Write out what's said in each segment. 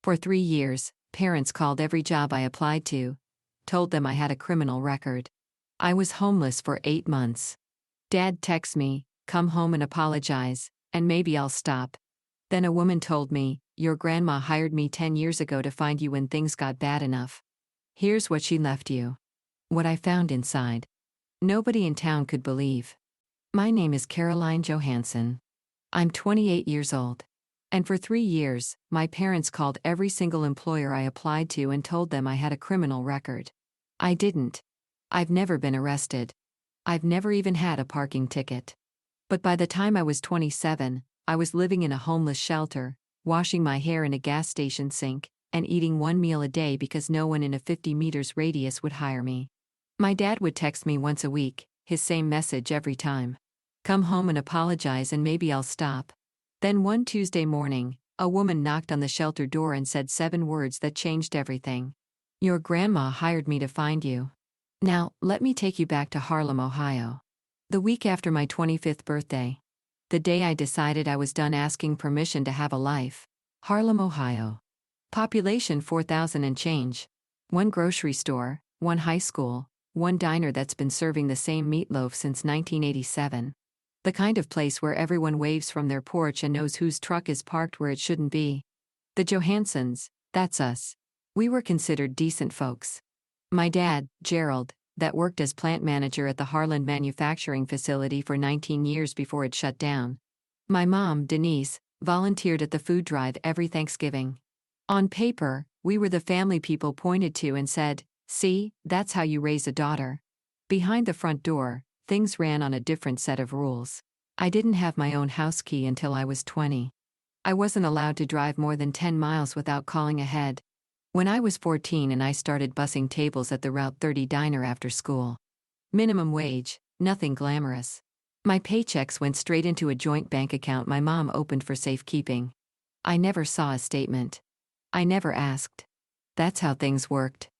For 3 years, parents called every job I applied to, told them I had a criminal record. I was homeless for 8 months. Dad texts me, "Come home and apologize, and maybe I'll stop." Then a woman told me, "Your grandma hired me 10 years ago to find you when things got bad enough. Here's what she left you." What I found inside, nobody in town could believe. My name is Caroline Johansson. I'm 28 years old. And for 3 years, my parents called every single employer I applied to and told them I had a criminal record. I didn't. I've never been arrested. I've never even had a parking ticket. But by the time I was 27, I was living in a homeless shelter, washing my hair in a gas station sink, and eating one meal a day because no one in a 50 meters radius would hire me. My dad would text me once a week, his same message every time. "Come home and apologize and maybe I'll stop." Then one Tuesday morning, a woman knocked on the shelter door and said 7 words that changed everything. "Your grandma hired me to find you." Now, let me take you back to Harlem, Ohio. The week after my 25th birthday. The day I decided I was done asking permission to have a life. Harlem, Ohio. Population 4,000 and change. One grocery store, one high school, one diner that's been serving the same meatloaf since 1987. The kind of place where everyone waves from their porch and knows whose truck is parked where it shouldn't be. The Johanssons, that's us. We were considered decent folks. My dad, Gerald, that worked as plant manager at the Harlem manufacturing facility for 19 years before it shut down. My mom, Denise, volunteered at the food drive every Thanksgiving. On paper, we were the family people pointed to and said, "See, that's how you raise a daughter." Behind the front door, things ran on a different set of rules. I didn't have my own house key until I was 20. I wasn't allowed to drive more than 10 miles without calling ahead. When I was 14 and I started bussing tables at the Route 30 diner after school. Minimum wage, nothing glamorous. My paychecks went straight into a joint bank account my mom opened for safekeeping. I never saw a statement. I never asked. That's how things worked.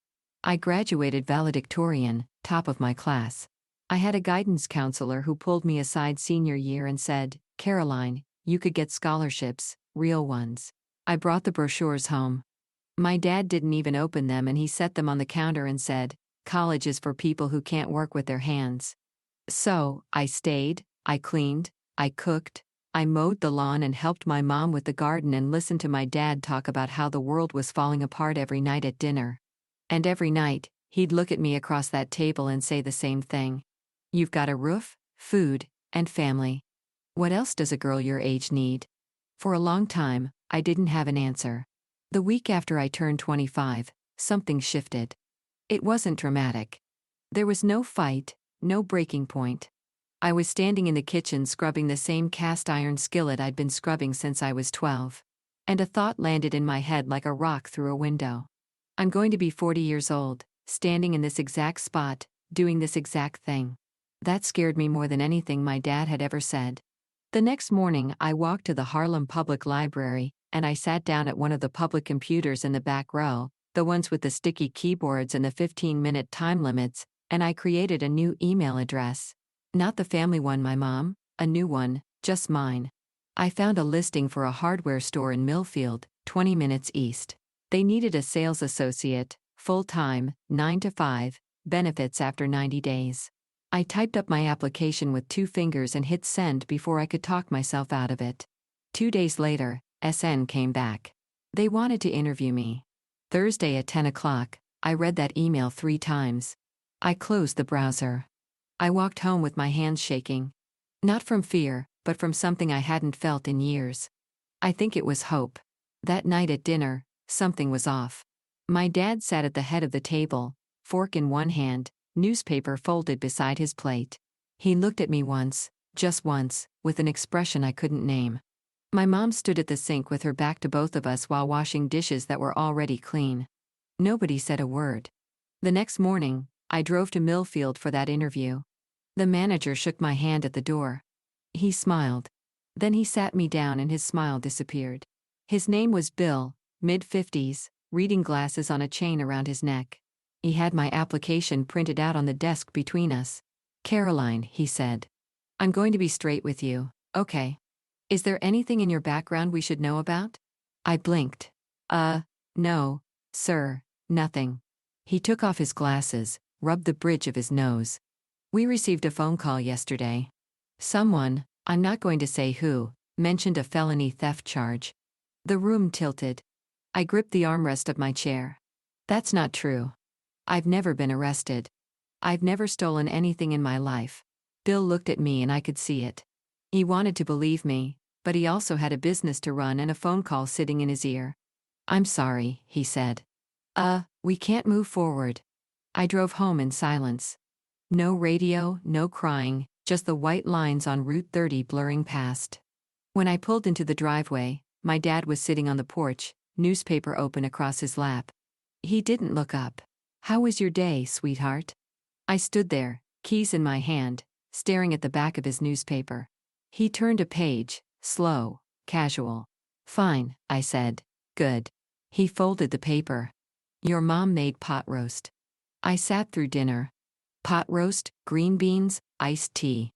I graduated valedictorian, top of my class. I had a guidance counselor who pulled me aside senior year and said, "Caroline, you could get scholarships, real ones." I brought the brochures home. My dad didn't even open them and he set them on the counter and said, "College is for people who can't work with their hands." So, I stayed, I cleaned, I cooked, I mowed the lawn and helped my mom with the garden and listened to my dad talk about how the world was falling apart every night at dinner. And every night, he'd look at me across that table and say the same thing. "You've got a roof, food, and family. What else does a girl your age need?" For a long time, I didn't have an answer. The week after I turned 25, something shifted. It wasn't dramatic. There was no fight, no breaking point. I was standing in the kitchen scrubbing the same cast iron skillet I'd been scrubbing since I was 12. And a thought landed in my head like a rock through a window. I'm going to be 40 years old, standing in this exact spot, doing this exact thing. That scared me more than anything my dad had ever said. The next morning, I walked to the Harlem Public Library, and I sat down at one of the public computers in the back row, the ones with the sticky keyboards and the 15-minute time limits, and I created a new email address. Not the family one, my mom, a new one, just mine. I found a listing for a hardware store in Millfield, 20 minutes east. They needed a sales associate, full-time, 9 to 5, benefits after 90 days. I typed up my application with 2 fingers and hit send before I could talk myself out of it. 2 days later, SN came back. They wanted to interview me. Thursday at 10 o'clock, I read that email 3 times. I closed the browser. I walked home with my hands shaking. Not from fear, but from something I hadn't felt in years. I think it was hope. That night at dinner, something was off. My dad sat at the head of the table, fork in one hand, newspaper folded beside his plate. He looked at me once, just once, with an expression I couldn't name. My mom stood at the sink with her back to both of us while washing dishes that were already clean. Nobody said a word. The next morning, I drove to Millfield for that interview. The manager shook my hand at the door. He smiled. Then he sat me down and his smile disappeared. His name was Bill, mid-50s, reading glasses on a chain around his neck. He had my application printed out on the desk between us. "Caroline," he said. "I'm going to be straight with you, okay? Is there anything in your background we should know about?" I blinked. No, sir, nothing. He took off his glasses, rubbed the bridge of his nose. We received a phone call yesterday. Someone, I'm not going to say who, mentioned a felony theft charge. The room tilted. I gripped the armrest of my chair. That's not true. I've never been arrested. I've never stolen anything in my life. Bill looked at me and I could see it. He wanted to believe me, but he also had a business to run and a phone call sitting in his ear. I'm sorry, he said. We can't move forward. I drove home in silence. No radio, no crying, just the white lines on Route 30 blurring past. When I pulled into the driveway, my dad was sitting on the porch, newspaper open across his lap. He didn't look up. How was your day, sweetheart? I stood there, keys in my hand, staring at the back of his newspaper. He turned a page, slow, casual. Fine, I said. Good. He folded the paper. Your mom made pot roast. I sat through dinner. Pot roast, green beans, iced tea.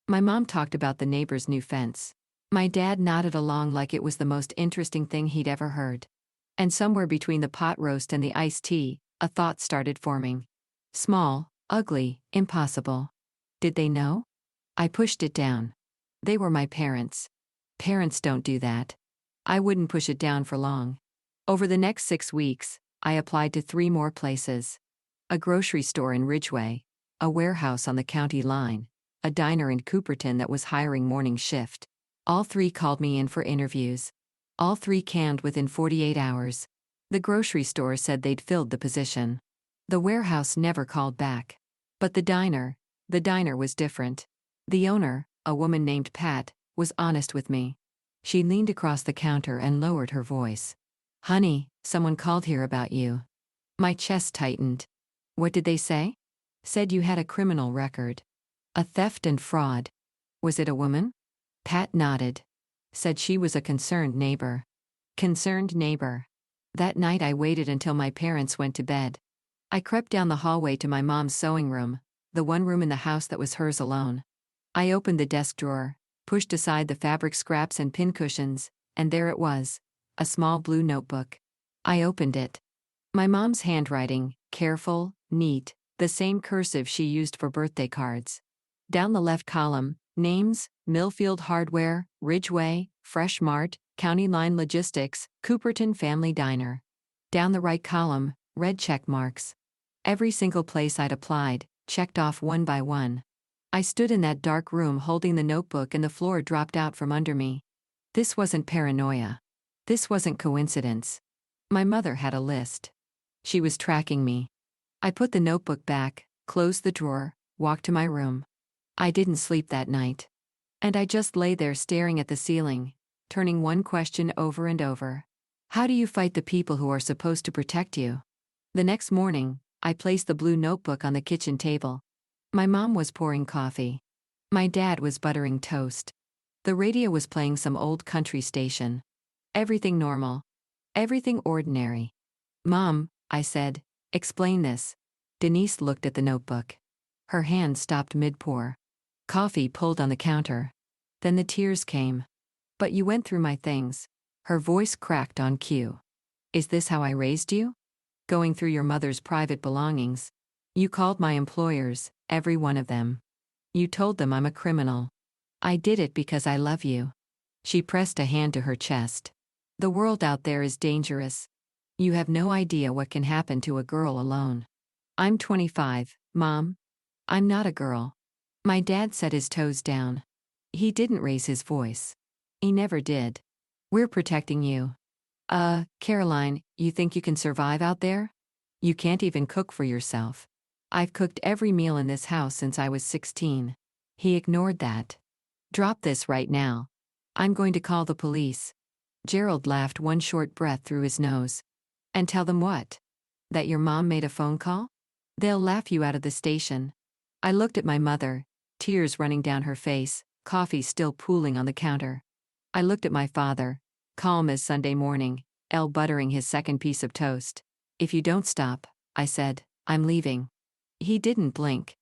My mom talked about the neighbor's new fence. My dad nodded along like it was the most interesting thing he'd ever heard. And somewhere between the pot roast and the iced tea, a thought started forming. Small, ugly, impossible. Did they know? I pushed it down. They were my parents. Parents don't do that. I wouldn't push it down for long. Over the next 6 weeks, I applied to 3 more places. A grocery store in Ridgeway, a warehouse on the county line, a diner in Cooperton that was hiring morning shift. All 3 called me in for interviews. All 3 canned within 48 hours. The grocery store said they'd filled the position. The warehouse never called back. But the diner was different. The owner, a woman named Pat, was honest with me. She leaned across the counter and lowered her voice. Honey, someone called here about you. My chest tightened. What did they say? Said you had a criminal record. A theft and fraud. Was it a woman? Pat nodded. Said she was a concerned neighbor. Concerned neighbor. That night I waited until my parents went to bed. I crept down the hallway to my mom's sewing room, the one room in the house that was hers alone. I opened the desk drawer, pushed aside the fabric scraps and pincushions, and there it was, a small blue notebook. I opened it. My mom's handwriting, careful, neat, the same cursive she used for birthday cards. Down the left column, names, Millfield Hardware, Ridgeway, Fresh Mart, County Line Logistics, Cooperton Family Diner. Down the right column, red check marks. Every single place I'd applied, checked off one by one. I stood in that dark room holding the notebook and the floor dropped out from under me. This wasn't paranoia. This wasn't coincidence. My mother had a list. She was tracking me. I put the notebook back, closed the drawer, walked to my room. I didn't sleep that night. And I just lay there staring at the ceiling, turning one question over and over. How do you fight the people who are supposed to protect you? The next morning, I placed the blue notebook on the kitchen table. My mom was pouring coffee. My dad was buttering toast. The radio was playing some old country station. Everything normal. Everything ordinary. Mom, I said, explain this. Denise looked at the notebook. Her hand stopped mid-pour. Coffee pulled on the counter. Then the tears came. But you went through my things. Her voice cracked on cue. Is this how I raised you? Going through your mother's private belongings. You called my employers, every one of them. You told them I'm a criminal. I did it because I love you. She pressed a hand to her chest. The world out there is dangerous. You have no idea what can happen to a girl alone. I'm 25, Mom. I'm not a girl. My dad set his toes down. He didn't raise his voice. He never did. We're protecting you. Caroline, you think you can survive out there? You can't even cook for yourself. I've cooked every meal in this house since I was 16. He ignored that. Drop this right now. I'm going to call the police. Gerald laughed one short breath through his nose. And tell them what? That your mom made a phone call? They'll laugh you out of the station. I looked at my mother, tears running down her face, coffee still pooling on the counter. I looked at my father, calm as Sunday morning, buttering his second piece of toast. If you don't stop, I said, I'm leaving. He didn't blink.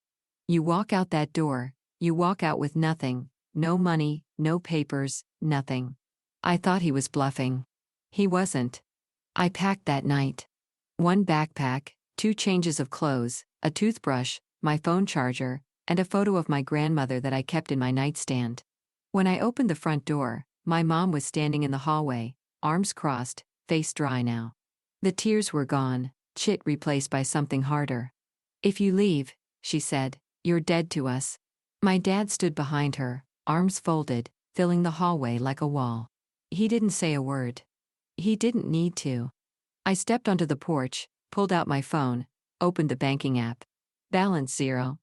You walk out that door, you walk out with nothing, no money, no papers, nothing. I thought he was bluffing. He wasn't. I packed that night. One backpack, 2 changes of clothes, a toothbrush, my phone charger, and a photo of my grandmother that I kept in my nightstand. When I opened the front door, my mom was standing in the hallway, arms crossed, face dry now. The tears were gone, chit replaced by something harder. "If you leave," she said, "you're dead to us." My dad stood behind her, arms folded, filling the hallway like a wall. He didn't say a word. He didn't need to. I stepped onto the porch, pulled out my phone, opened the banking app. Balance 0.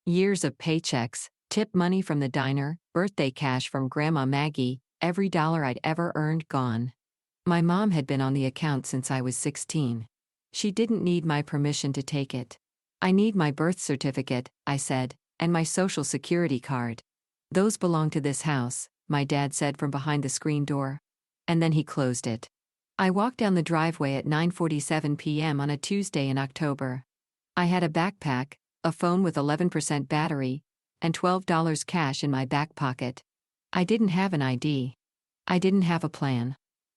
Years of paychecks, tip money from the diner, birthday cash from Grandma Maggie, every dollar I'd ever earned gone. My mom had been on the account since I was 16. She didn't need my permission to take it. "I need my birth certificate," I said, "and my social security card. Those belong to this house," my dad said from behind the screen door. And then he closed it. I walked down the driveway at 9:47 p.m. on a Tuesday in October. I had a backpack, a phone with 11% battery, and $12 cash in my back pocket. I didn't have an ID. I didn't have a plan.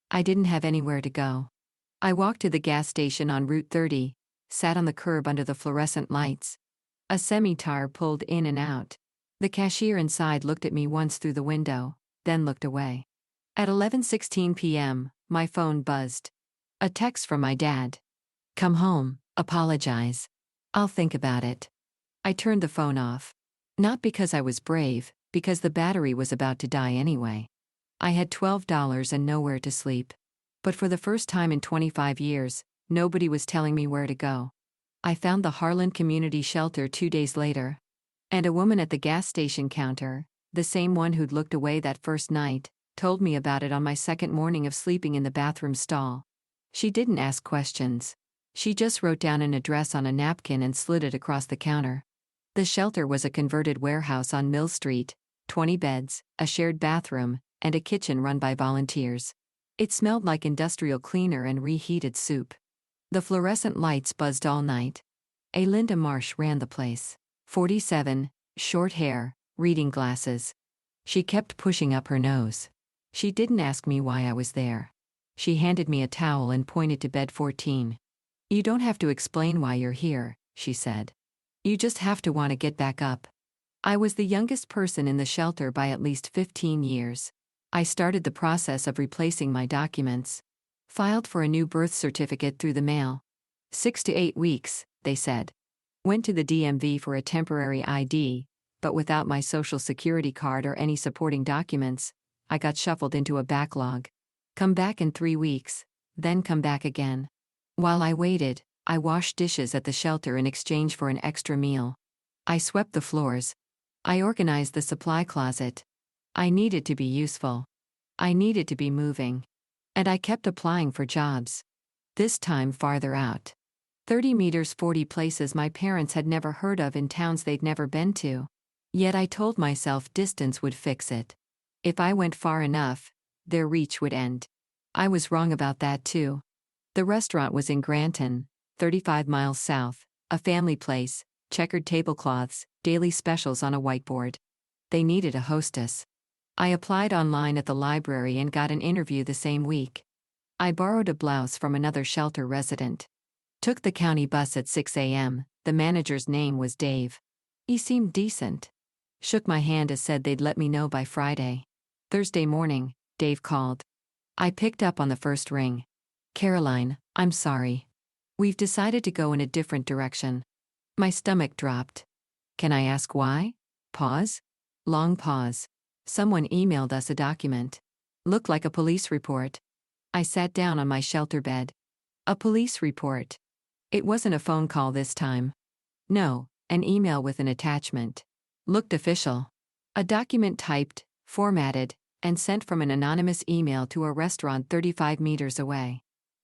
I didn't have anywhere to go. I walked to the gas station on Route 30, sat on the curb under the fluorescent lights. A semi-tar pulled in and out. The cashier inside looked at me once through the window, then looked away. At 11:16 p.m., my phone buzzed. A text from my dad. "Come home, apologize. I'll think about it." I turned the phone off. Not because I was brave, because the battery was about to die anyway. I had $12 and nowhere to sleep. But for the first time in 25 years, nobody was telling me where to go. I found the Harlem Community Shelter 2 days later. And a woman at the gas station counter, the same one who'd looked away that first night, told me about it on my second morning of sleeping in the bathroom stall. She didn't ask questions. She just wrote down an address on a napkin and slid it across the counter. The shelter was a converted warehouse on Mill Street, 20 beds, a shared bathroom, and a kitchen run by volunteers. It smelled like industrial cleaner and reheated soup. The fluorescent lights buzzed all night. A Linda Marsh ran the place. 47, short hair, reading glasses. She kept pushing up her nose. She didn't ask me why I was there. She handed me a towel and pointed to bed 14. "You don't have to explain why you're here," she said. "You just have to want to get back up." I was the youngest person in the shelter by at least 15 years. I started the process of replacing my documents. Filed for a new birth certificate through the mail. 6 to 8 weeks, they said. Went to the DMV for a temporary ID, but without my social security card or any supporting documents, I got shuffled into a backlog. Come back in 3 weeks, then come back again. While I waited, I washed dishes at the shelter in exchange for an extra meal. I swept the floors. I organized the supply closet. I needed to be useful. I needed to be moving. And I kept applying for jobs. This time farther out. 30 meters, 40 places my parents had never heard of in towns they'd never been to. Yet I told myself distance would fix it. If I went far enough, their reach would end. I was wrong about that too. The restaurant was in Granton, 35 miles south, a family place, checkered tablecloths, daily specials on a whiteboard. They needed a hostess. I applied online at the library and got an interview the same week. I borrowed a blouse from another shelter resident. Took the county bus at 6 a.m., the manager's name was Dave. He seemed decent. Shook my hand as said they'd let me know by Friday. Thursday morning, Dave called. I picked up on the first ring. "Caroline, I'm sorry. We've decided to go in a different direction." My stomach dropped. "Can I ask why?" Pause. Long pause. "Someone emailed us a document. Looked like a police report." I sat down on my shelter bed. A police report. It wasn't a phone call this time. No, an email with an attachment. Looked official. A document typed, formatted, and sent from an anonymous email to a restaurant 35 meters away.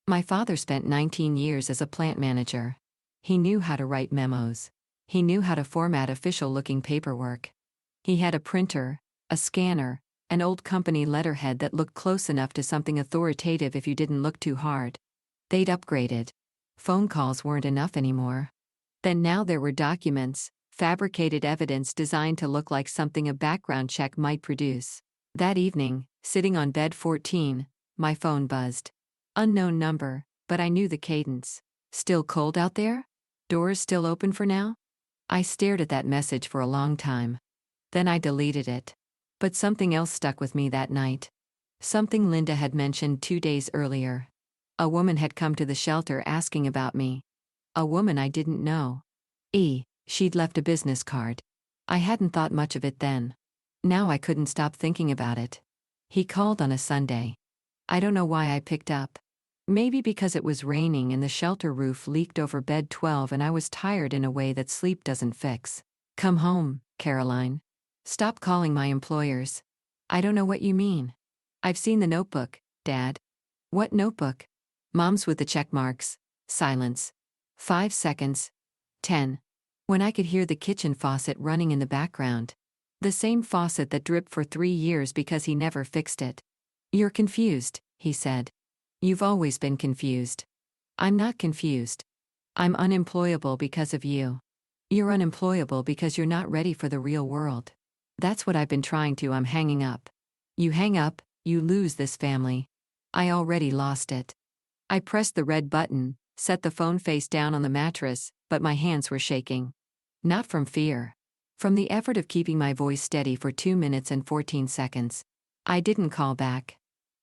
My father spent 19 years as a plant manager. He knew how to write memos. He knew how to format official-looking paperwork. He had a printer, a scanner, an old company letterhead that looked close enough to something authoritative if you didn't look too hard. They'd upgraded. Phone calls weren't enough anymore. Then now there were documents, fabricated evidence designed to look like something a background check might produce. That evening, sitting on bed 14, my phone buzzed. Unknown number, but I knew the cadence. Still cold out there? Doors still open for now? I stared at that message for a long time. Then I deleted it. But something else stuck with me that night. Something Linda had mentioned 2 days earlier. A woman had come to the shelter asking about me. A woman I didn't know. She'd left a business card. I hadn't thought much of it then. Now I couldn't stop thinking about it. He called on a Sunday. I don't know why I picked up. Maybe because it was raining and the shelter roof leaked over bed 12 and I was tired in a way that sleep doesn't fix. Come home, Caroline. Stop calling my employers. I don't know what you mean. I've seen the notebook, Dad. What notebook? Mom's with the check marks. Silence. 5 seconds. 10. When I could hear the kitchen faucet running in the background. The same faucet that dripped for 3 years because he never fixed it. You're confused, he said. You've always been confused. I'm not confused. I'm unemployable because of you. You're unemployable because you're not ready for the real world. That's what I've been trying to. I'm hanging up. You hang up, you lose this family. I already lost it. I pressed the red button, set the phone face down on the mattress, but my hands were shaking. Not from fear. From the effort of keeping my voice steady for 2 minutes and 14 seconds. I didn't call back.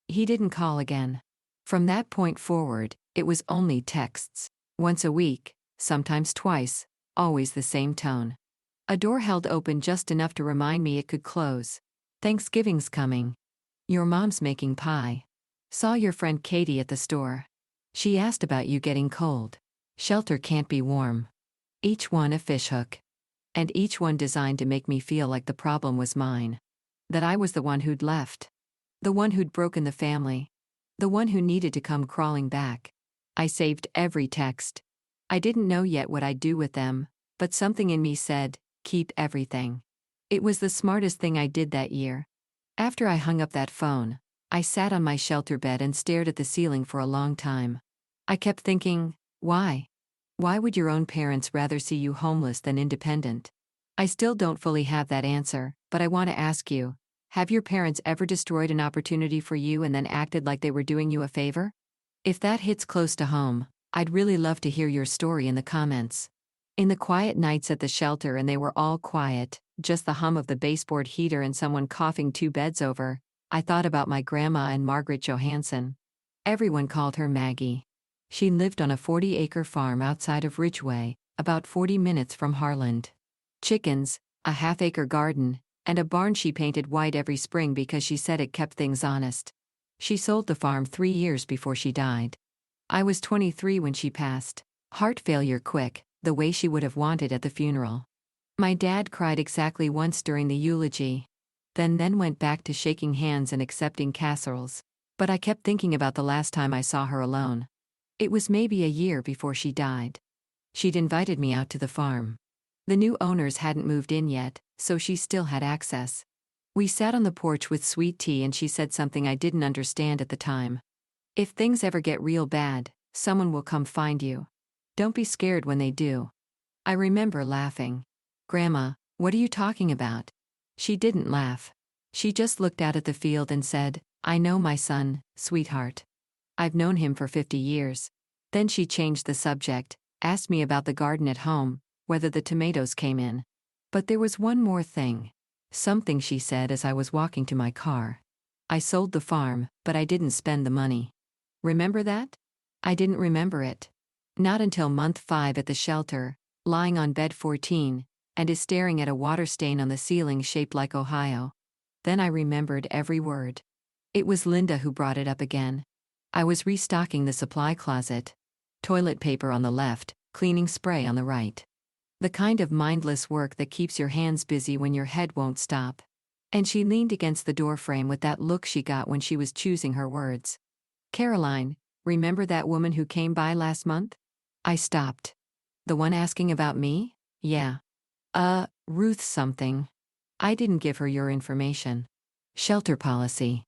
He didn't call again. From that point forward, it was only texts. Once a week, sometimes twice, always the same tone. A door held open just enough to remind me it could close. Thanksgiving's coming. Your mom's making pie. Saw your friend Katie at the store. She asked about you getting cold. Shelter can't be warm. Each one a fishhook. And each one designed to make me feel like the problem was mine. That I was the one who'd left. The one who'd broken the family. The one who needed to come crawling back. I saved every text. I didn't know yet what I'd do with them, but something in me said, keep everything. It was the smartest thing I did that year. After I hung up that phone, I sat on my shelter bed and stared at the ceiling for a long time. I kept thinking, why? Why would your own parents rather see you homeless than independent? I still don't fully have that answer, but I want to ask you, have your parents ever destroyed an opportunity for you and then acted like they were doing you a favor? If that hits close to home, I'd really love to hear your story in the comments. In the quiet nights at the shelter, and they were all quiet, just the hum of the baseboard heater and someone coughing 2 beds over, I thought about my grandma and Margaret Johansson. Everyone called her Maggie. She lived on a 40-acre farm outside of Ridgeway, about 40 minutes from Harlem. Chickens, a half-acre garden, and a barn she painted white every spring because she said it kept things honest. She sold the farm 3 years before she died. I was 23 when she passed. Heart failure quick, the way she would have wanted at the funeral. My dad cried exactly once during the eulogy. Then went back to shaking hands and accepting casseroles. But I kept thinking about the last time I saw her alone. It was maybe a year before she died. She'd invited me out to the farm. The new owners hadn't moved in yet, so she still had access. We sat on the porch with sweet tea and she said something I didn't understand at the time. If things ever get real bad, someone will come find you. Don't be scared when they do. I remember laughing. Grandma, what are you talking about? She didn't laugh. She just looked out at the field and said, I know my son, sweetheart. I've known him for 50 years. Then she changed the subject, asked me about the garden at home, whether the tomatoes came in. But there was one more thing. Something she said as I was walking to my car. I sold the farm, but I didn't spend the money. Remember that? I didn't remember it. Not until month 5 at the shelter, lying on bed 14, and is staring at a water stain on the ceiling shaped like Ohio. Then I remembered every word. It was Linda who brought it up again. I was restocking the supply closet. Toilet paper on the left, cleaning spray on the right. The kind of mindless work that keeps your hands busy when your head won't stop. And she leaned against the doorframe with that look she got when she was choosing her words. Caroline, remember that woman who came by last month? I stopped. The one asking about me? Yeah. Ruth something. I didn't give her your information. Shelter policy.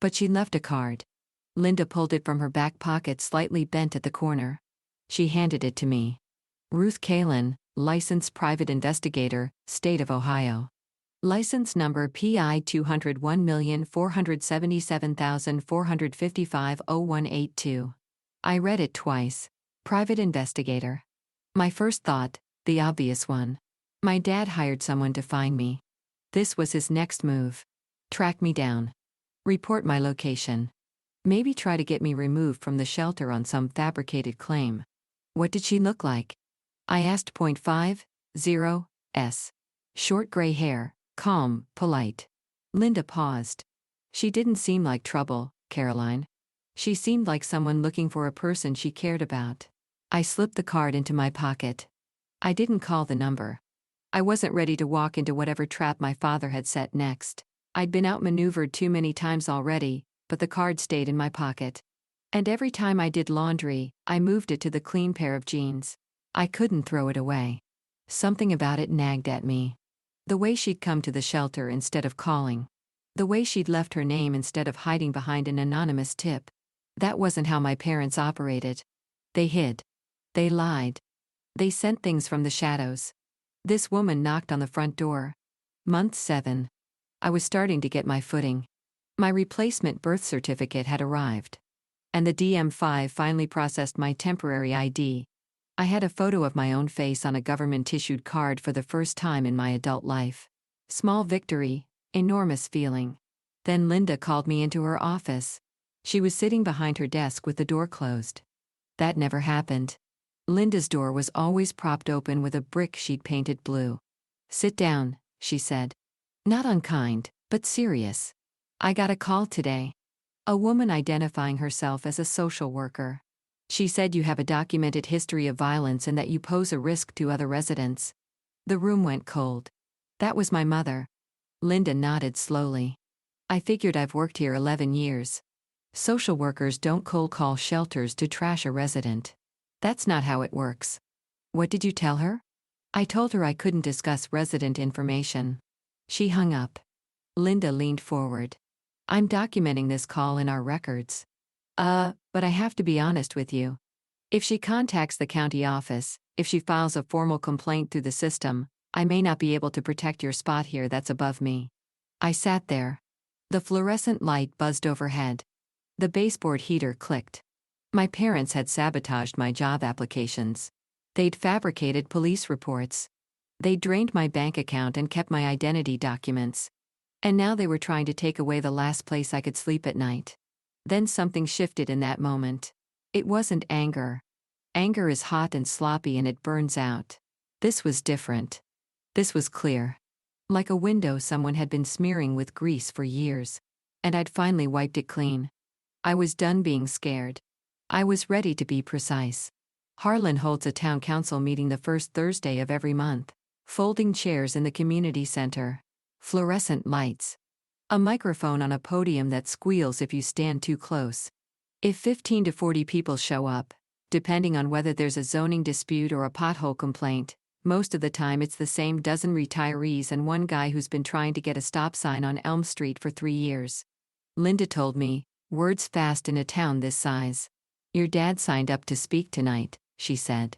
But she left a card. Linda pulled it from her back pocket, slightly bent at the corner. She handed it to me. Ruth Kalin, licensed private investigator, State of Ohio. License number PI 201,477,455-0182. I read it twice. Private investigator. My first thought, the obvious one. My dad hired someone to find me. This was his next move. Track me down. Report my location. Maybe try to get me removed from the shelter on some fabricated claim. What did she look like? I asked. 50 S. Short gray hair, calm, polite. Linda paused. She didn't seem like trouble, Caroline. She seemed like someone looking for a person she cared about. I slipped the card into my pocket. I didn't call the number. I wasn't ready to walk into whatever trap my father had set next. I'd been outmaneuvered too many times already, but the card stayed in my pocket. And every time I did laundry, I moved it to the clean pair of jeans. I couldn't throw it away. Something about it nagged at me. The way she'd come to the shelter instead of calling. The way she'd left her name instead of hiding behind an anonymous tip. That wasn't how my parents operated. They hid. They lied. They sent things from the shadows. This woman knocked on the front door. Month 7. I was starting to get my footing. My replacement birth certificate had arrived. And the DM5 finally processed my temporary ID. I had a photo of my own face on a government-issued card for the first time in my adult life. Small victory, enormous feeling. Then Linda called me into her office. She was sitting behind her desk with the door closed. That never happened. Linda's door was always propped open with a brick she'd painted blue. "Sit down," she said. Not unkind, but serious. "I got a call today. A woman identifying herself as a social worker. She said you have a documented history of violence and that you pose a risk to other residents." The room went cold. That was my mother. Linda nodded slowly. "I figured. I've worked here 11 years. Social workers don't cold call shelters to trash a resident. That's not how it works." "What did you tell her?" "I told her I couldn't discuss resident information." She hung up. Linda leaned forward. "I'm documenting this call in our records. But I have to be honest with you. If she contacts the county office, if she files a formal complaint through the system, I may not be able to protect your spot here. That's above me." I sat there. The fluorescent light buzzed overhead. The baseboard heater clicked. My parents had sabotaged my job applications. They'd fabricated police reports. They drained my bank account and kept my identity documents. And now they were trying to take away the last place I could sleep at night. Then something shifted in that moment. It wasn't anger. Anger is hot and sloppy and it burns out. This was different. This was clear. Like a window someone had been smearing with grease for years. And I'd finally wiped it clean. I was done being scared. I was ready to be precise. Harlem holds a town council meeting the first Thursday of every month. Folding chairs in the community center. Fluorescent lights. A microphone on a podium that squeals if you stand too close. If 15 to 40 people show up, depending on whether there's a zoning dispute or a pothole complaint, most of the time it's the same dozen retirees and one guy who's been trying to get a stop sign on Elm Street for 3 years. Linda told me, words fast in a town this size. "Your dad signed up to speak tonight," she said.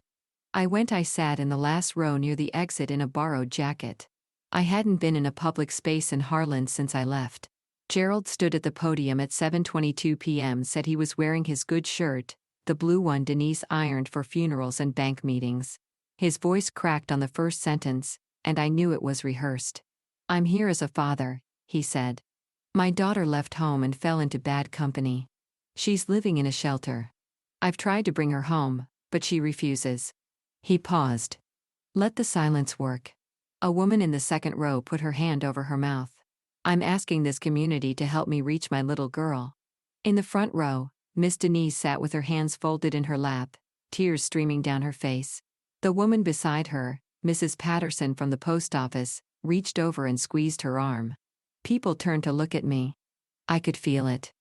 I went. I sat in the last row near the exit in a borrowed jacket. I hadn't been in a public space in Harlem since I left. Gerald stood at the podium at 7:22 p.m. said he was wearing his good shirt, the blue one Denise ironed for funerals and bank meetings. His voice cracked on the first sentence, and I knew it was rehearsed. "I'm here as a father," he said. "My daughter left home and fell into bad company. She's living in a shelter. I've tried to bring her home, but she refuses." He paused. Let the silence work. A woman in the second row put her hand over her mouth. "I'm asking this community to help me reach my little girl." In the front row, Miss Denise sat with her hands folded in her lap, tears streaming down her face. The woman beside her, Mrs. Patterson from the post office, reached over and squeezed her arm. People turned to look at me. I could feel it.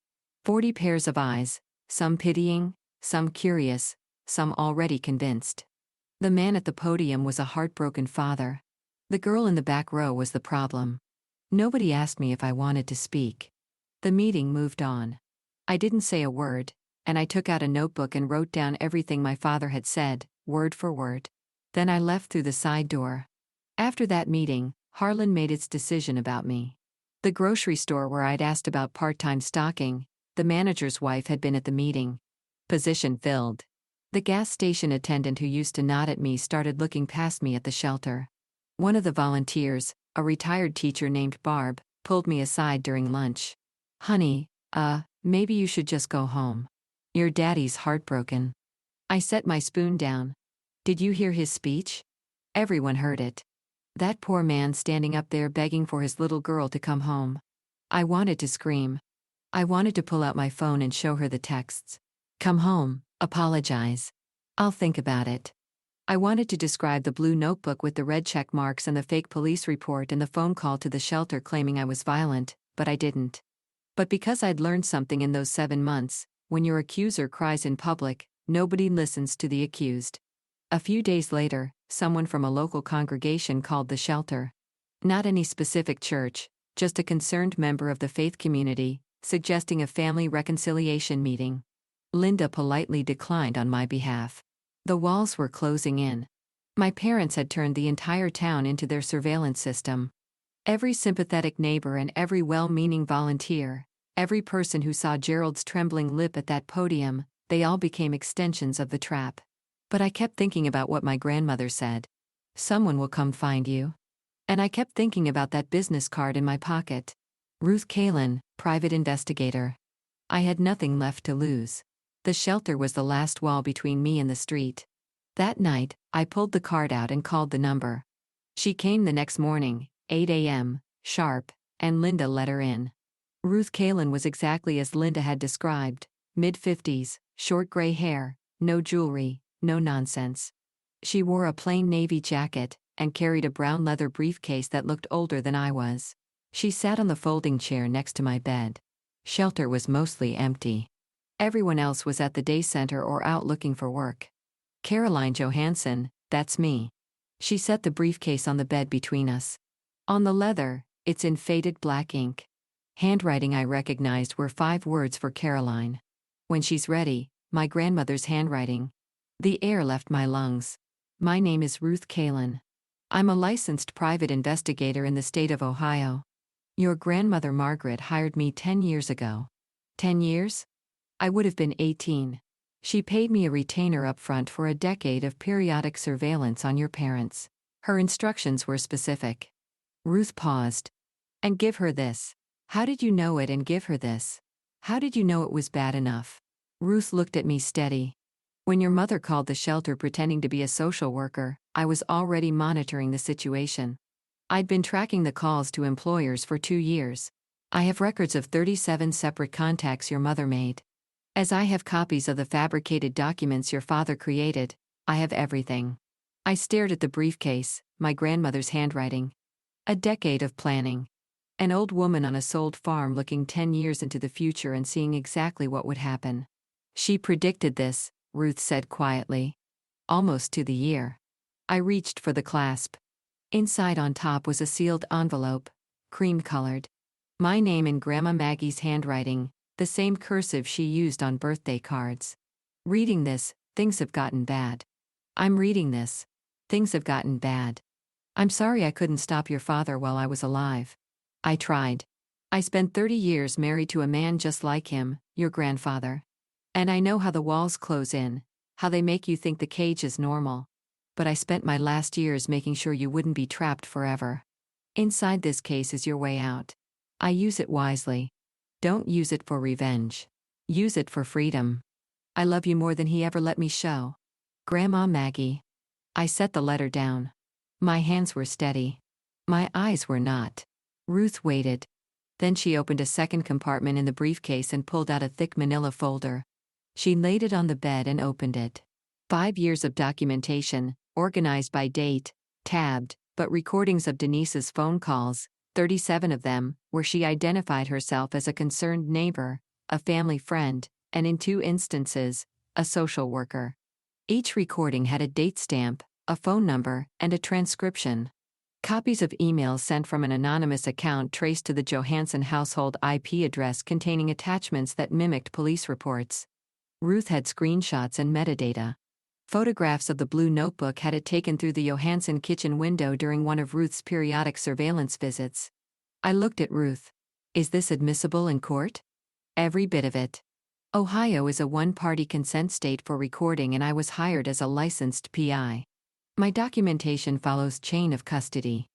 40 pairs of eyes, some pitying, some curious, some already convinced. The man at the podium was a heartbroken father. The girl in the back row was the problem. Nobody asked me if I wanted to speak. The meeting moved on. I didn't say a word, and I took out a notebook and wrote down everything my father had said, word for word. Then I left through the side door. After that meeting, Harlan made its decision about me. The grocery store where I'd asked about part-time stocking, the manager's wife had been at the meeting. Position filled. The gas station attendant who used to nod at me started looking past me at the shelter. One of the volunteers, a retired teacher named Barb, pulled me aside during lunch. Honey, maybe you should just go home. Your daddy's heartbroken. I set my spoon down. Did you hear his speech? Everyone heard it. That poor man standing up there begging for his little girl to come home. I wanted to scream. I wanted to pull out my phone and show her the texts. Come home, apologize. I'll think about it. I wanted to describe the blue notebook with the red check marks and the fake police report and the phone call to the shelter claiming I was violent, but I didn't. But because I'd learned something in those 7 months, when your accuser cries in public, nobody listens to the accused. A few days later, someone from a local congregation called the shelter. Not any specific church, just a concerned member of the faith community, suggesting a family reconciliation meeting. Linda politely declined on my behalf. The walls were closing in. My parents had turned the entire town into their surveillance system. Every sympathetic neighbor and every well-meaning volunteer, every person who saw Gerald's trembling lip at that podium, they all became extensions of the trap. But I kept thinking about what my grandmother said. Someone will come find you. And I kept thinking about that business card in my pocket. Ruth Kalin, private investigator. I had nothing left to lose. The shelter was the last wall between me and the street. That night, I pulled the card out and called the number. She came the next morning, 8 a.m., sharp, and Linda let her in. Ruth Kalin was exactly as Linda had described, mid-50s, short gray hair, no jewelry, no nonsense. She wore a plain navy jacket and carried a brown leather briefcase that looked older than I was. She sat on the folding chair next to my bed. Shelter was mostly empty. Everyone else was at the day center or out looking for work. Caroline Johansson, that's me. She set the briefcase on the bed between us. On the leather, it's in faded black ink. Handwriting I recognized were 5 words for Caroline. When she's ready, my grandmother's handwriting. The air left my lungs. My name is Ruth Kalin. I'm a licensed private investigator in the state of Ohio. Your grandmother Margaret hired me 10 years ago. 10 years? I would have been 18. She paid me a retainer up front for a decade of periodic surveillance on your parents. Her instructions were specific. Ruth paused. And give her this. How did you know it and give her this? How did you know it was bad enough? Ruth looked at me steady. When your mother called the shelter pretending to be a social worker, I was already monitoring the situation. I'd been tracking the calls to employers for 2 years. I have records of 37 separate contacts your mother made. As I have copies of the fabricated documents your father created, I have everything. I stared at the briefcase, my grandmother's handwriting. A decade of planning. An old woman on a sold farm looking 10 years into the future and seeing exactly what would happen. She predicted this, Ruth said quietly. Almost to the year. I reached for the clasp. Inside on top was a sealed envelope, cream-colored. My name in Grandma Maggie's handwriting, the same cursive she used on birthday cards. Reading this, things have gotten bad. I'm reading this. Things have gotten bad. I'm sorry I couldn't stop your father while I was alive. I tried. I spent 30 years married to a man just like him, your grandfather. And I know how the walls close in, how they make you think the cage is normal. But I spent my last years making sure you wouldn't be trapped forever. Inside this case is your way out. I use it wisely. Don't use it for revenge. Use it for freedom. I love you more than he ever let me show. Grandma Maggie. I set the letter down. My hands were steady. My eyes were not. Ruth waited. Then she opened a second compartment in the briefcase and pulled out a thick manila folder. She laid it on the bed and opened it. 5 years of documentation, organized by date, tabbed, but recordings of Denise's phone calls, 37 of them, where she identified herself as a concerned neighbor, a family friend, and in 2 instances, a social worker. Each recording had a date stamp, a phone number, and a transcription. Copies of emails sent from an anonymous account traced to the Johansson household IP address containing attachments that mimicked police reports. Ruth had screenshots and metadata. Photographs of the blue notebook had it taken through the Johansson kitchen window during one of Ruth's periodic surveillance visits. I looked at Ruth. Is this admissible in court? Every bit of it. Ohio is a one-party consent state for recording, and I was hired as a licensed PI. My documentation follows chain of custody.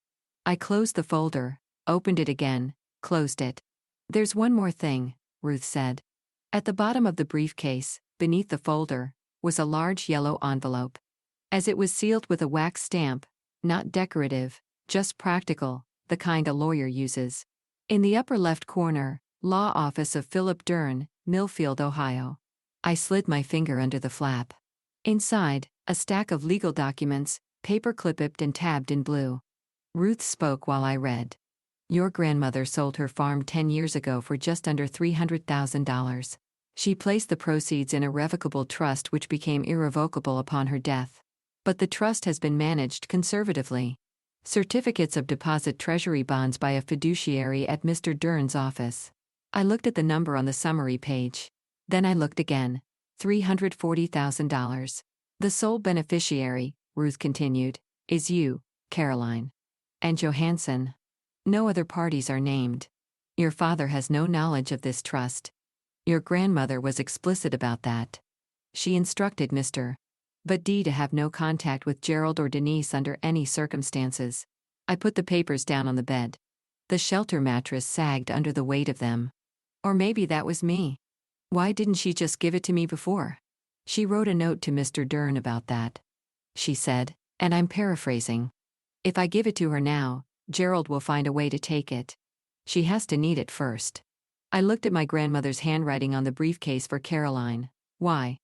I closed the folder, opened it again, closed it. There's one more thing, Ruth said. At the bottom of the briefcase, beneath the folder, was a large yellow envelope. As it was sealed with a wax stamp, not decorative, just practical, the kind a lawyer uses. In the upper left corner, Law Office of Philip Dern, Millfield, Ohio. I slid my finger under the flap. Inside, a stack of legal documents, paper clipped and tabbed in blue. Ruth spoke while I read. Your grandmother sold her farm 10 years ago for just under $300,000. She placed the proceeds in a revocable trust which became irrevocable upon her death. But the trust has been managed conservatively. Certificates of deposit treasury bonds by a fiduciary at Mr. Dern's office. I looked at the number on the summary page. Then I looked again. $340,000. The sole beneficiary, Ruth continued, is you, Caroline. And Johansson. No other parties are named. Your father has no knowledge of this trust. Your grandmother was explicit about that. She instructed Mr. But D to have no contact with Gerald or Denise under any circumstances. I put the papers down on the bed. The shelter mattress sagged under the weight of them. Or maybe that was me. Why didn't she just give it to me before? She wrote a note to Mr. Dern about that. She said, and I'm paraphrasing. If I give it to her now, Gerald will find a way to take it. She has to need it first. I looked at my grandmother's handwriting on the briefcase for Caroline. Why?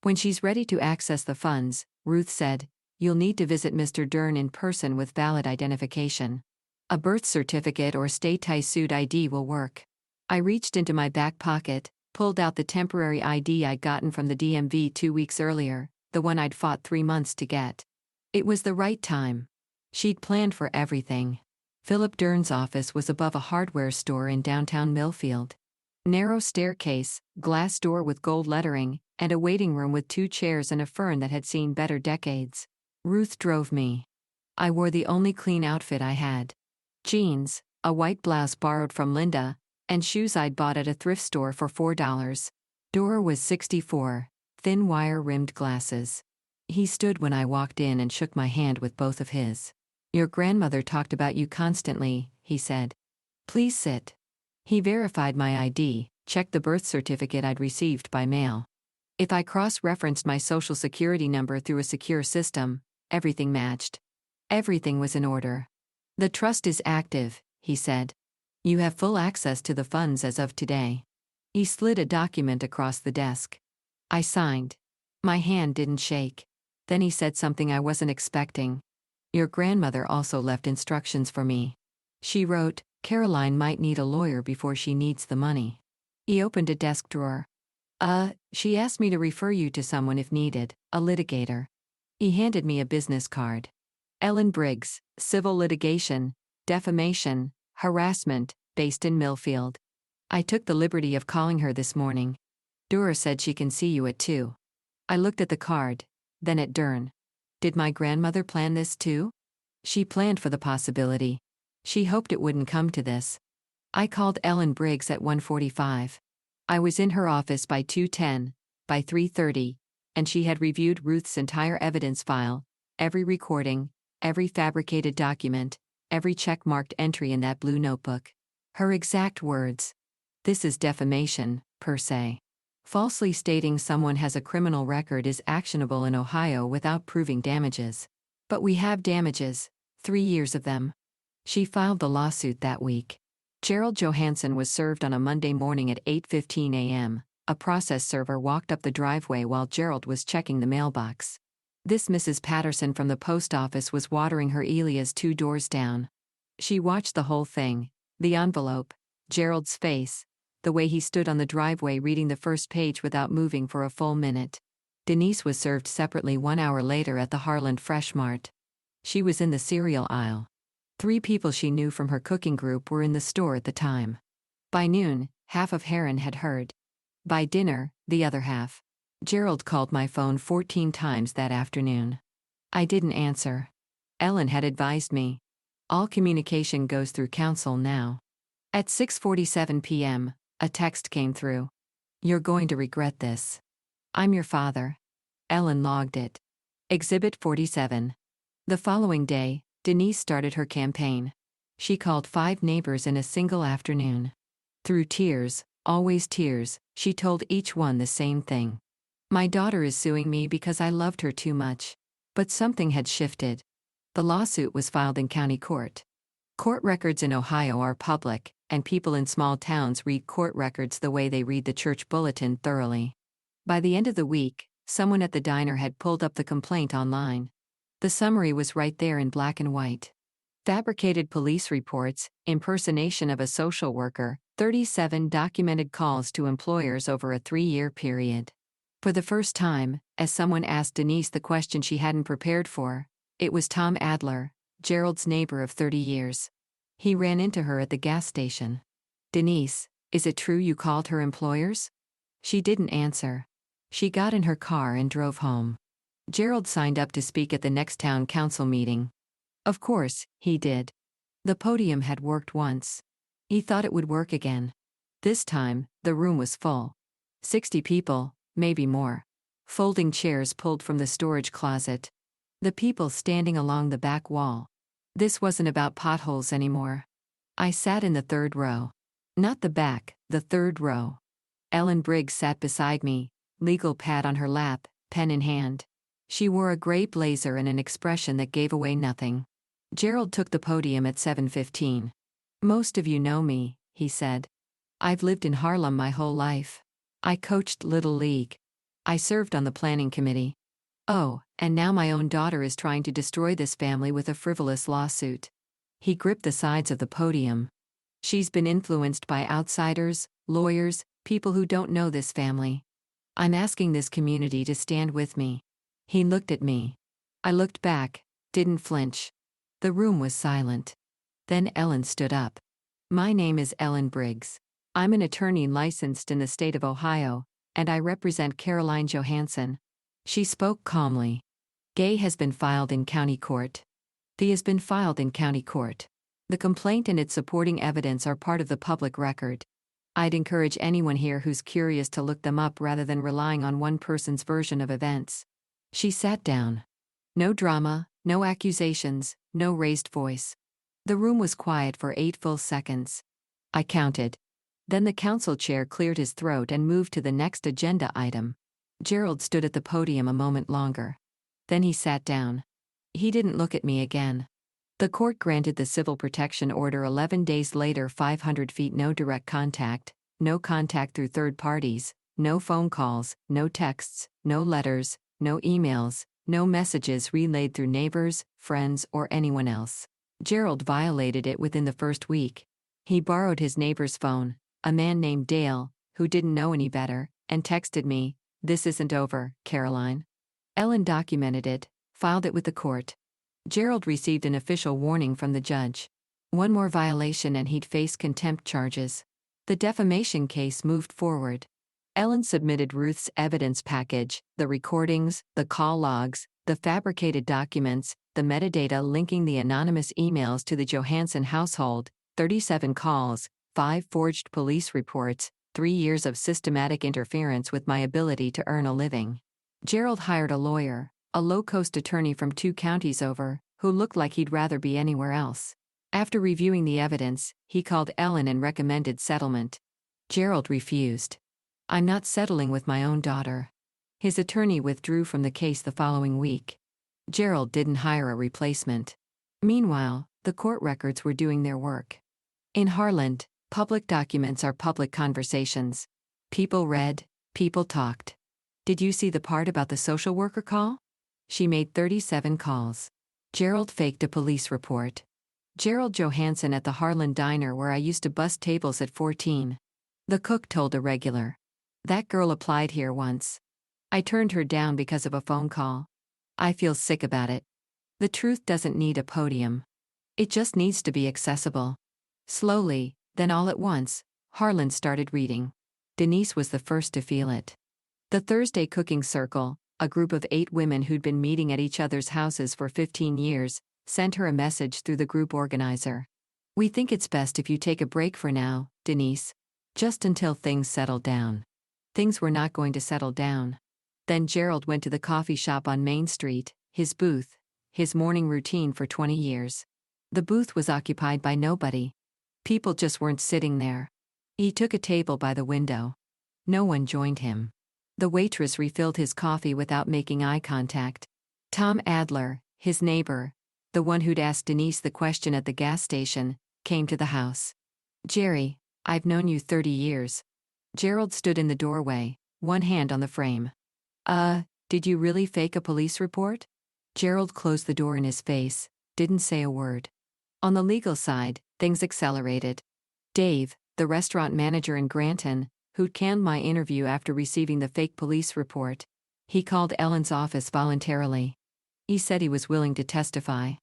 When she's ready to access the funds, Ruth said, you'll need to visit Mr. Dern in person with valid identification. A birth certificate or state-issued ID will work. I reached into my back pocket, pulled out the temporary ID I'd gotten from the DMV 2 weeks earlier, the one I'd fought 3 months to get. It was the right time. She'd planned for everything. Philip Dern's office was above a hardware store in downtown Millfield. Narrow staircase, glass door with gold lettering, and a waiting room with 2 chairs and a fern that had seen better decades. Ruth drove me. I wore the only clean outfit I had. Jeans, a white blouse borrowed from Linda, and shoes I'd bought at a thrift store for $4. Door was 64, thin wire-rimmed glasses. He stood when I walked in and shook my hand with both of his. Your grandmother talked about you constantly, he said. Please sit. He verified my ID, checked the birth certificate I'd received by mail. If I cross-referenced my social security number through a secure system, everything matched. Everything was in order. The trust is active, he said. You have full access to the funds as of today. He slid a document across the desk. I signed. My hand didn't shake. Then he said something I wasn't expecting. Your grandmother also left instructions for me. She wrote, Caroline might need a lawyer before she needs the money. He opened a desk drawer. She asked me to refer you to someone if needed, a litigator. He handed me a business card. Ellen Briggs, civil litigation, defamation, harassment, based in Millfield. I took the liberty of calling her this morning. Dura said she can see you at 2. I looked at the card, then at Dern. Did my grandmother plan this too? She planned for the possibility. She hoped it wouldn't come to this. I called Ellen Briggs at 1:45. I was in her office by 2:10, by 3:30, and she had reviewed Ruth's entire evidence file, every recording, every fabricated document, every check-marked entry in that blue notebook. Her exact words. This is defamation, per se. Falsely stating someone has a criminal record is actionable in Ohio without proving damages. But we have damages, 3 years of them. She filed the lawsuit that week. Gerald Johansson was served on a Monday morning at 8:15 a.m. A process server walked up the driveway while Gerald was checking the mailbox. This Mrs. Patterson from the post office was watering her Elias 2 doors down. She watched the whole thing, the envelope, Gerald's face, the way he stood on the driveway reading the first page without moving for a full minute. Denise was served separately 1 hour later at the Harlem Fresh Mart. She was in the cereal aisle. 3 people she knew from her cooking group were in the store at the time. By noon, half of Heron had heard. By dinner, the other half. Gerald called my phone 14 times that afternoon. I didn't answer. Ellen had advised me. All communication goes through counsel now. At 6:47 p.m., a text came through. You're going to regret this. I'm your father. Ellen logged it. Exhibit 47. The following day, Denise started her campaign. She called 5 neighbors in a single afternoon. Through tears, always tears, she told each one the same thing. My daughter is suing me because I loved her too much. But something had shifted. The lawsuit was filed in county court. Court records in Ohio are public, and people in small towns read court records the way they read the church bulletin thoroughly. By the end of the week, someone at the diner had pulled up the complaint online. The summary was right there in black and white. Fabricated police reports, impersonation of a social worker, 37 documented calls to employers over a 3-year period. For the first time, as someone asked Denise the question she hadn't prepared for, it was Tom Adler, Gerald's neighbor of 30 years. He ran into her at the gas station. Denise, is it true you called her employers? She didn't answer. She got in her car and drove home. Gerald signed up to speak at the next town council meeting. Of course, he did. The podium had worked once. He thought it would work again. This time, the room was full. 60 people, maybe more. Folding chairs pulled from the storage closet. The people standing along the back wall. This wasn't about potholes anymore. I sat in the 3rd row. Not the back, the 3rd row. Ellen Briggs sat beside me, legal pad on her lap, pen in hand. She wore a gray blazer and an expression that gave away nothing. Gerald took the podium at 7:15. Most of you know me, he said. I've lived in Harlem my whole life. I coached Little League. I served on the planning committee. Oh, and now my own daughter is trying to destroy this family with a frivolous lawsuit. He gripped the sides of the podium. She's been influenced by outsiders, lawyers, people who don't know this family. I'm asking this community to stand with me. He looked at me. I looked back, didn't flinch. The room was silent. Then Ellen stood up. My name is Ellen Briggs. I'm an attorney licensed in the state of Ohio, and I represent Caroline Johansson. She spoke calmly. Gay has been filed in county court. Fee has been filed in county court. The complaint and its supporting evidence are part of the public record. I'd encourage anyone here who's curious to look them up rather than relying on one person's version of events. She sat down. No drama, no accusations, no raised voice. The room was quiet for 8 full seconds. I counted. Then the council chair cleared his throat and moved to the next agenda item. Gerald stood at the podium a moment longer. Then he sat down. He didn't look at me again. The court granted the civil protection order 11 days later. 500 feet, no direct contact, no contact through third parties, no phone calls, no texts, no letters, no emails, no messages relayed through neighbors, friends, or anyone else. Gerald violated it within the first week. He borrowed his neighbor's phone, a man named Dale, who didn't know any better, and texted me, "This isn't over, Caroline." Ellen documented it, filed it with the court. Gerald received an official warning from the judge. One more violation and he'd face contempt charges. The defamation case moved forward. Ellen submitted Ruth's evidence package, the recordings, the call logs, the fabricated documents, the metadata linking the anonymous emails to the Johansson household, 37 calls, 5 forged police reports, 3 years of systematic interference with my ability to earn a living. Gerald hired a lawyer, a low-cost attorney from 2 counties over, who looked like he'd rather be anywhere else. After reviewing the evidence, he called Ellen and recommended settlement. Gerald refused. "I'm not settling with my own daughter." His attorney withdrew from the case the following week. Gerald didn't hire a replacement. Meanwhile, the court records were doing their work. In Harlem, public documents are public conversations. People read, people talked. Did you see the part about the social worker call? She made 37 calls. Gerald faked a police report. Gerald Johansson at the Harlem diner where I used to bust tables at 14. The cook told a regular. That girl applied here once. I turned her down because of a phone call. I feel sick about it. The truth doesn't need a podium. It just needs to be accessible. Slowly, then all at once, Harlan started reading. Denise was the first to feel it. The Thursday Cooking Circle, a group of 8 women who'd been meeting at each other's houses for 15 years, sent her a message through the group organizer. "We think it's best if you take a break for now, Denise. Just until things settle down." Things were not going to settle down. Then Gerald went to the coffee shop on Main Street, his booth, his morning routine for 20 years. The booth was occupied by nobody. People just weren't sitting there. He took a table by the window. No one joined him. The waitress refilled his coffee without making eye contact. Tom Adler, his neighbor, the one who'd asked Denise the question at the gas station, came to the house. "Jerry, I've known you 30 years. Gerald stood in the doorway, one hand on the frame. Did you really fake a police report?" Gerald closed the door in his face, didn't say a word. On the legal side, things accelerated. Dave, the restaurant manager in Granton, who'd canned my interview after receiving the fake police report, he called Ellen's office voluntarily. He said he was willing to testify.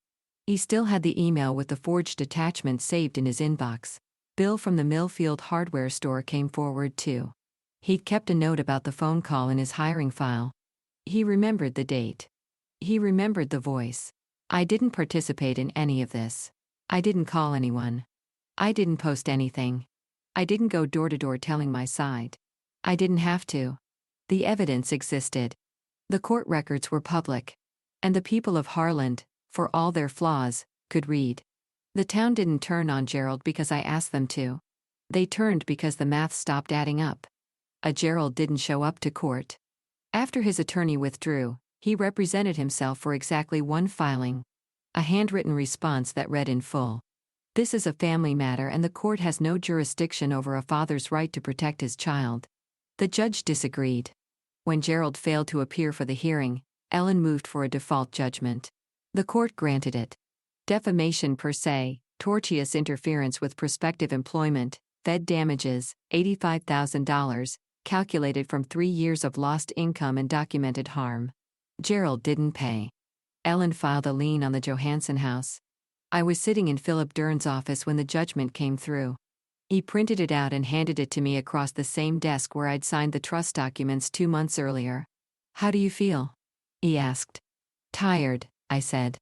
He still had the email with the forged attachment saved in his inbox. Bill from the Millfield hardware store came forward too. He'd kept a note about the phone call in his hiring file. He remembered the date. He remembered the voice. "I didn't participate in any of this. I didn't call anyone. I didn't post anything. I didn't go door to door telling my side. I didn't have to." The evidence existed. The court records were public. And the people of Harlem, for all their flaws, could read. The town didn't turn on Gerald because I asked them to. They turned because the math stopped adding up. Gerald didn't show up to court. After his attorney withdrew, he represented himself for exactly one filing. A handwritten response that read in full: "This is a family matter and the court has no jurisdiction over a father's right to protect his child." The judge disagreed. When Gerald failed to appear for the hearing, Ellen moved for a default judgment. The court granted it. Defamation per se, tortious interference with prospective employment, Fed damages, $85,000, calculated from 3 years of lost income and documented harm. Gerald didn't pay. Ellen filed a lien on the Johansson house. I was sitting in Philip Dern's office when the judgment came through. He printed it out and handed it to me across the same desk where I'd signed the trust documents 2 months earlier. "How do you feel?" he asked. "Tired," I said.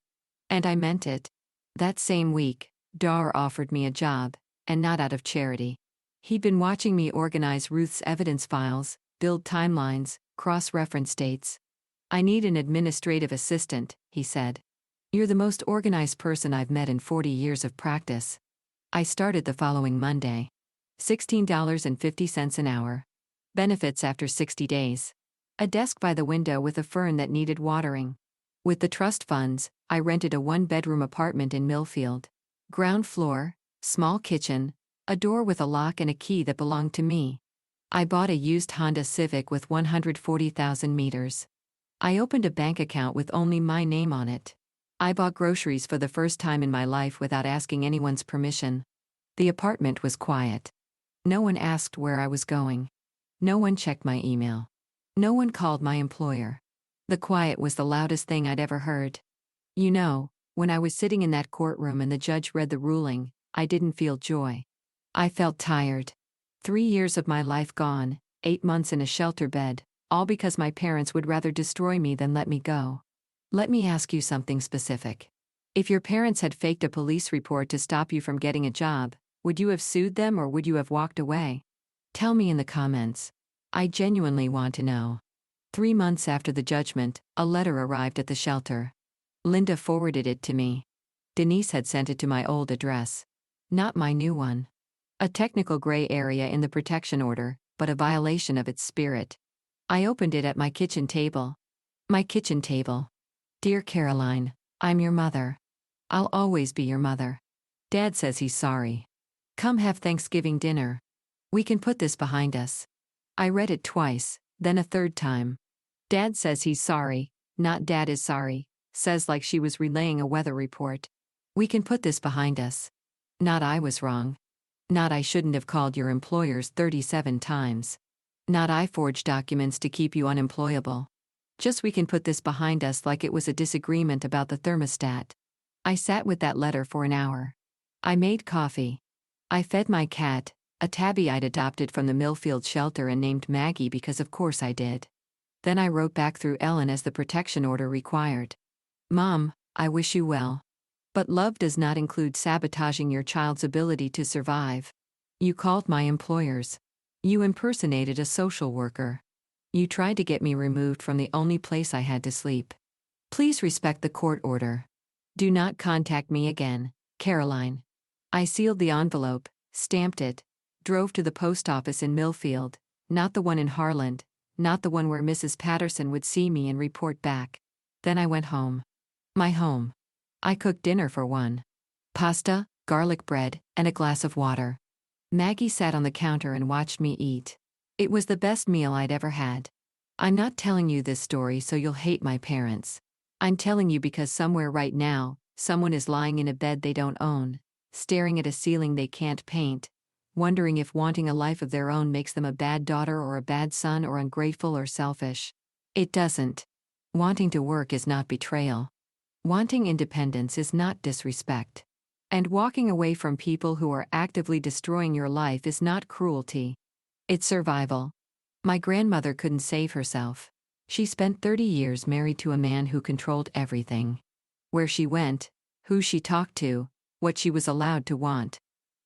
And I meant it. That same week, Dar offered me a job, and not out of charity. He'd been watching me organize Ruth's evidence files, build timelines, cross-reference dates. "I need an administrative assistant," he said. "You're the most organized person I've met in 40 years of practice." I started the following Monday. $16.50 an hour. Benefits after 60 days. A desk by the window with a fern that needed watering. With the trust funds, I rented a 1-bedroom apartment in Millfield. Ground floor, small kitchen, a door with a lock and a key that belonged to me. I bought a used Honda Civic with 140,000 meters. I opened a bank account with only my name on it. I bought groceries for the first time in my life without asking anyone's permission. The apartment was quiet. No one asked where I was going. No one checked my email. No one called my employer. The quiet was the loudest thing I'd ever heard. You know, when I was sitting in that courtroom and the judge read the ruling, I didn't feel joy. I felt tired. 3 years of my life gone, 8 months in a shelter bed, all because my parents would rather destroy me than let me go. Let me ask you something specific. If your parents had faked a police report to stop you from getting a job, would you have sued them or would you have walked away? Tell me in the comments. I genuinely want to know. 3 months after the judgment, a letter arrived at the shelter. Linda forwarded it to me. Denise had sent it to my old address. Not my new one. A technical gray area in the protection order, but a violation of its spirit. I opened it at my kitchen table. My kitchen table. "Dear Caroline, I'm your mother. I'll always be your mother. Dad says he's sorry. Come have Thanksgiving dinner. We can put this behind us." I read it twice, then a third time. "Dad says he's sorry, not Dad is sorry," says like she was relaying a weather report. "We can put this behind us." Not I was wrong. Not I shouldn't have called your employers 37 times. Not I forged documents to keep you unemployable. Just we can put this behind us like it was a disagreement about the thermostat. I sat with that letter for an hour. I made coffee. I fed my cat, a tabby I'd adopted from the Millfield shelter and named Maggie because of course I did. Then I wrote back through Ellen as the protection order required. "Mom, I wish you well. But love does not include sabotaging your child's ability to survive. You called my employers. You impersonated a social worker. You tried to get me removed from the only place I had to sleep. Please respect the court order. Do not contact me again, Caroline. I sealed the envelope, stamped it, drove to the post office in Millfield, not the one in Harlem, not the one where Mrs. Patterson would see me and report back. Then I went home. My home. I cooked dinner for one. Pasta, garlic bread, and a glass of water. Maggie sat on the counter and watched me eat. It was the best meal I'd ever had. I'm not telling you this story so you'll hate my parents. I'm telling you because somewhere right now, someone is lying in a bed they don't own, staring at a ceiling they can't paint, wondering if wanting a life of their own makes them a bad daughter or a bad son or ungrateful or selfish. It doesn't. Wanting to work is not betrayal. Wanting independence is not disrespect. And walking away from people who are actively destroying your life is not cruelty. It's survival. My grandmother couldn't save herself. She spent 30 years married to a man who controlled everything. Where she went, who she talked to, what she was allowed to want.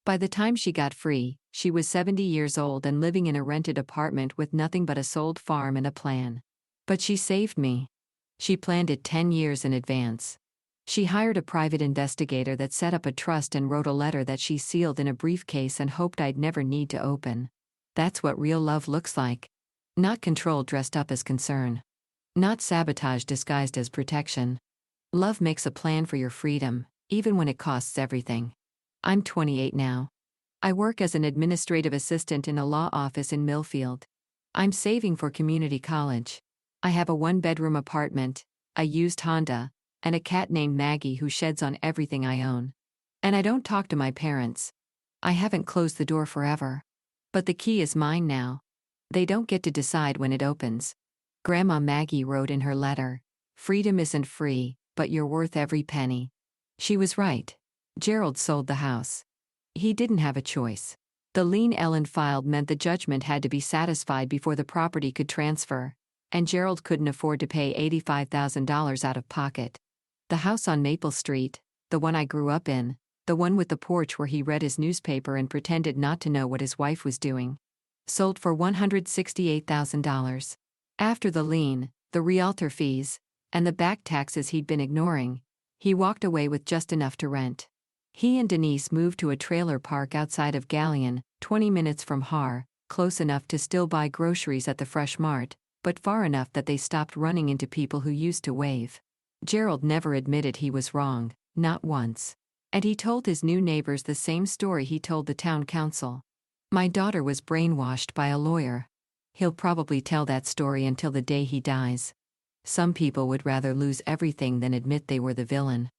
By the time she got free, she was 70 years old and living in a rented apartment with nothing but a sold farm and a plan. But she saved me. She planned it 10 years in advance. She hired a private investigator that set up a trust and wrote a letter that she sealed in a briefcase and hoped I'd never need to open. That's what real love looks like. Not control dressed up as concern. Not sabotage disguised as protection. Love makes a plan for your freedom, even when it costs everything. I'm 28 now. I work as an administrative assistant in a law office in Millfield. I'm saving for community college. I have a one-bedroom apartment, a used Honda, and a cat named Maggie who sheds on everything I own. And I don't talk to my parents. I haven't closed the door forever. But the key is mine now. They don't get to decide when it opens. Grandma Maggie wrote in her letter, "Freedom isn't free, but you're worth every penny." She was right. Gerald sold the house. He didn't have a choice. The lien Ellen filed meant the judgment had to be satisfied before the property could transfer, and Gerald couldn't afford to pay $85,000 out of pocket. The house on Maple Street, the one I grew up in, the one with the porch where he read his newspaper and pretended not to know what his wife was doing, sold for $168,000. After the lien, the realtor fees, and the back taxes he'd been ignoring, he walked away with just enough to rent. He and Denise moved to a trailer park outside of Galleon, 20 minutes from Har, close enough to still buy groceries at the Fresh Mart, but far enough that they stopped running into people who used to wave. Gerald never admitted he was wrong, not once. And he told his new neighbors the same story he told the town council. My daughter was brainwashed by a lawyer. He'll probably tell that story until the day he dies. Some people would rather lose everything than admit they were the villain.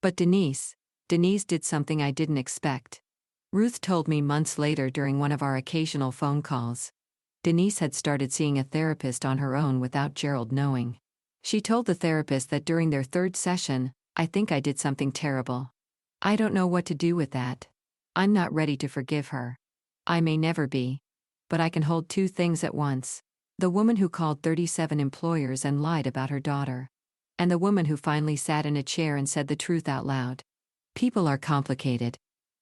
But Denise did something I didn't expect. Ruth told me months later during one of our occasional phone calls. Denise had started seeing a therapist on her own without Gerald knowing. She told the therapist that during their third session, "I think I did something terrible. I don't know what to do with that. I'm not ready to forgive her. I may never be. But I can hold two things at once. The woman who called 37 employers and lied about her daughter. And the woman who finally sat in a chair and said the truth out loud. People are complicated.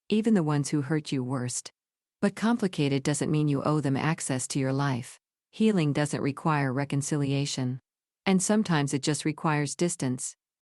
Even the ones who hurt you worst. But complicated doesn't mean you owe them access to your life. Healing doesn't require reconciliation. And sometimes it just requires distance.